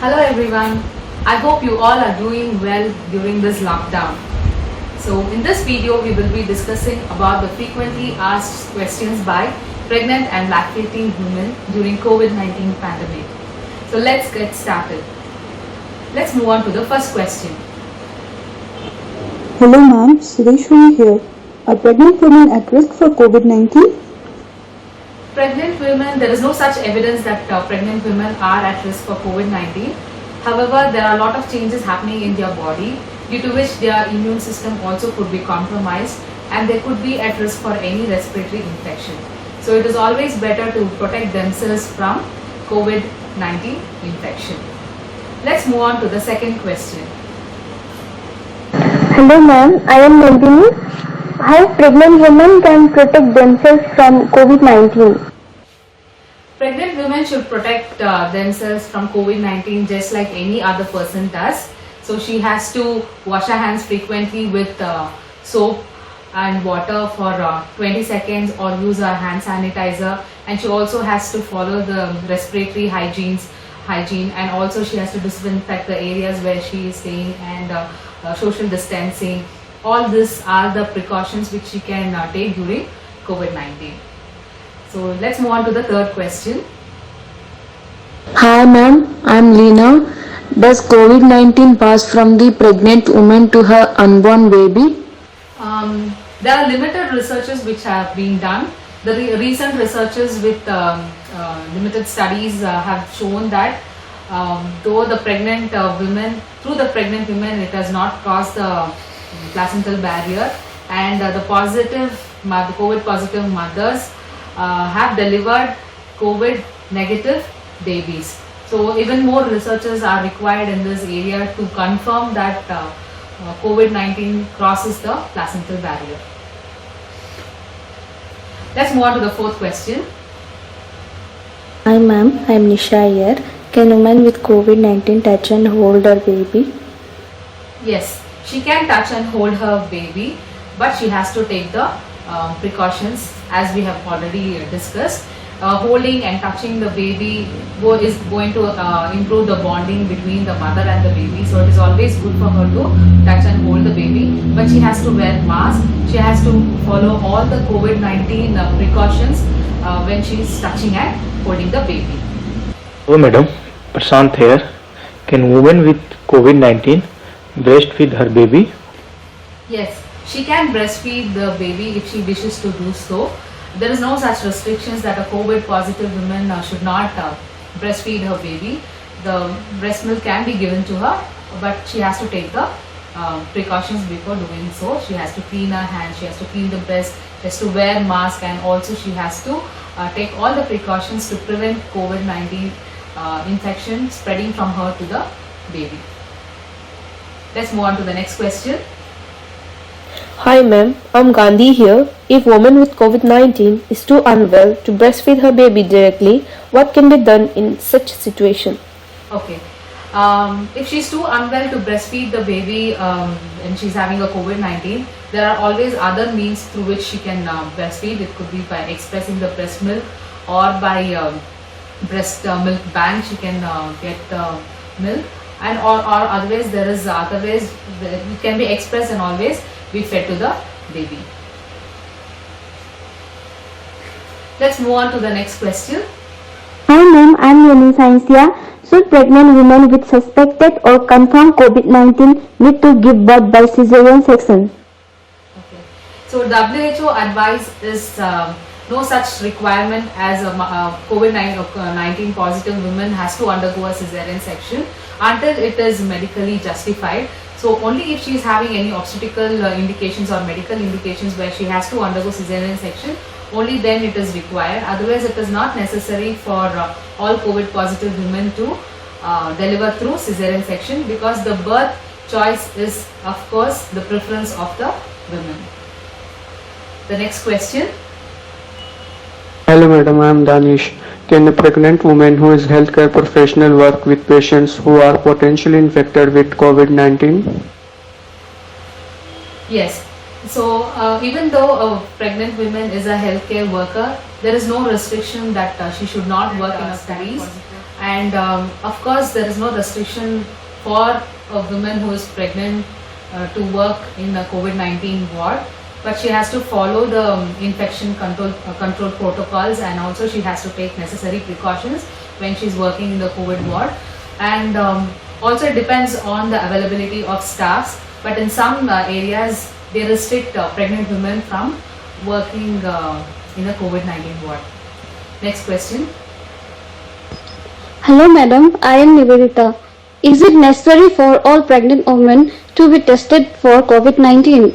Hello everyone. I hope you all are doing well during this lockdown. So in this video we will be discussing about the frequently asked questions by pregnant and lactating women during COVID-19 pandemic. So let's get started. Let's move on to the first question. Hello ma'am, Sureshwari here. Are pregnant women at risk for COVID-19? Pregnant women, there is no such evidence that pregnant women are at risk for COVID-19. However, there are a lot of changes happening in their body due to which their immune system also could be compromised and they could be at risk for any respiratory infection. So it is always better to protect themselves from COVID-19 infection. Let's move on to the second question. Hello ma'am, I am Nandini. How pregnant women can protect themselves from COVID-19? Pregnant women should protect themselves from COVID-19 just like any other person does. So she has to wash her hands frequently with soap and water for 20 seconds or use her hand sanitizer, and she also has to follow the respiratory hygiene, and also she has to disinfect the areas where she is staying and social distancing. All these are the precautions which she can take during COVID-19. So let's move on to the third question. Hi ma'am, I'm Leena. Does COVID-19 pass from the pregnant woman to her unborn baby? There are limited researches which have been done. The recent researches with limited studies have shown that though the pregnant women, through the pregnant women, it has not caused the placental barrier, and the COVID positive mothers have delivered COVID negative babies. So even more researchers are required in this area to confirm that COVID-19 crosses the placental barrier. Let's move on to the fourth question. Hi ma'am, I am Nisha here. Can women with COVID-19 touch and hold her baby? Yes, she can touch and hold her baby, but she has to take the precautions as we have already discussed. Holding and touching the baby is going to improve the bonding between the mother and the baby. So it is always good for her to touch and hold the baby, but she has to wear mask. She has to follow all the COVID-19 precautions when she is touching and holding the baby. Hello madam, Prashant here. Can women with COVID-19 breastfeed her baby? Yes, she can breastfeed the baby if she wishes to do so. There is no such restrictions that a COVID positive woman should not breastfeed her baby. The breast milk can be given to her, but she has to take the precautions before doing so. She has to clean her hands, she has to clean the breast, she has to wear mask, and also she has to take all the precautions to prevent COVID-19 infection spreading from her to the baby. Let's move on to the next question. Hi ma'am, I'm Gandhi here. If woman with COVID-19 is too unwell to breastfeed her baby directly, what can be done in such situation? Okay. If she's too unwell to breastfeed the baby and she's having a COVID-19, there are always other means through which she can breastfeed. It could be by expressing the breast milk or by breast milk bank. She can get milk, and or otherwise there is other ways it can be expressed and always be fed to the baby. Let's move on to the next question. Hi ma'am, I am Yoni Scientia. Should pregnant women with suspected or confirmed COVID-19 need to give birth by cesarean section? Okay. So WHO advice is no such requirement as a COVID-19 positive woman has to undergo a cesarean section until it is medically justified. So only if she is having any obstetrical indications or medical indications where she has to undergo cesarean section, only then it is required. Otherwise it is not necessary for all COVID positive women to deliver through cesarean section, because the birth choice is of course the preference of the women. The next question. Hello madam, I am Danish. Can a pregnant woman who is healthcare professional work with patients who are potentially infected with COVID-19? Yes. So even though a pregnant woman is a healthcare worker, there is no restriction that she should not work in studies, and of course there is no restriction for a woman who is pregnant to work in the COVID-19 ward, but she has to follow the infection control protocols, and also she has to take necessary precautions when she's working in the COVID ward. And also it depends on the availability of staffs, but in some areas they restrict pregnant women from working in a COVID-19 ward. Next question. Hello madam, I am Nivedita. Is it necessary for all pregnant women to be tested for COVID-19?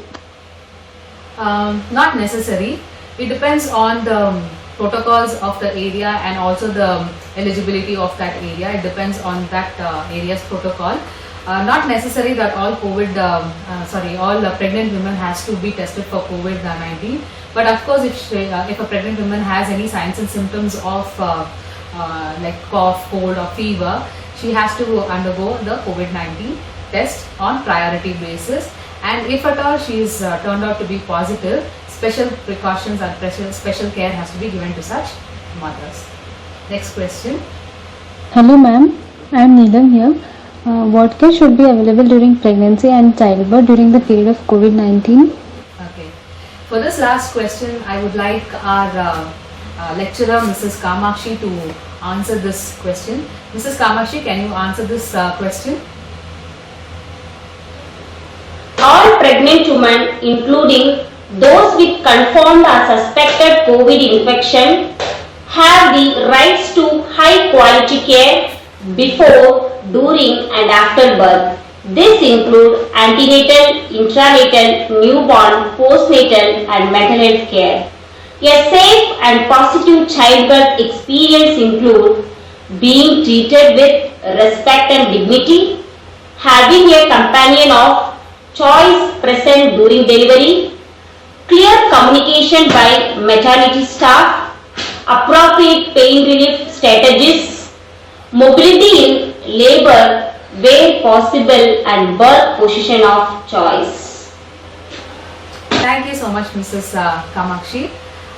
Not necessary. It depends on the protocols of the area and also the eligibility of that area. It depends on that area's protocol. Not necessary that all all pregnant women has to be tested for COVID-19. But of course, if a pregnant woman has any signs and symptoms of like cough, cold or fever, she has to undergo the COVID-19 test on priority basis. And if at all she is turned out to be positive, special precautions and special care has to be given to such mothers. Next question. Hello ma'am, I am Neelam here. What care should be available during pregnancy and childbirth during the period of COVID-19? Okay. For this last question, I would like our lecturer, Mrs. Kamakshi, to answer this question. Mrs. Kamakshi, can you answer this question? All pregnant women, including those with confirmed or suspected COVID infection, have the rights to high quality care before, during and after birth. This includes antenatal, intranatal, newborn, postnatal and mental health care. A safe and positive childbirth experience includes being treated with respect and dignity, having a companion of choice present during delivery, clear communication by maternity staff, appropriate pain relief strategies, mobility in labor where possible and birth position of choice. Thank you so much, Mrs. Kamakshi.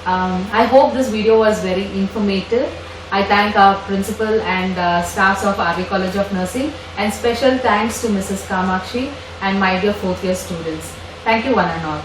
I hope this video was very informative. I thank our principal and staffs of RV College of Nursing, and special thanks to Mrs. Kamakshi and my dear 4th year students. Thank you one and all.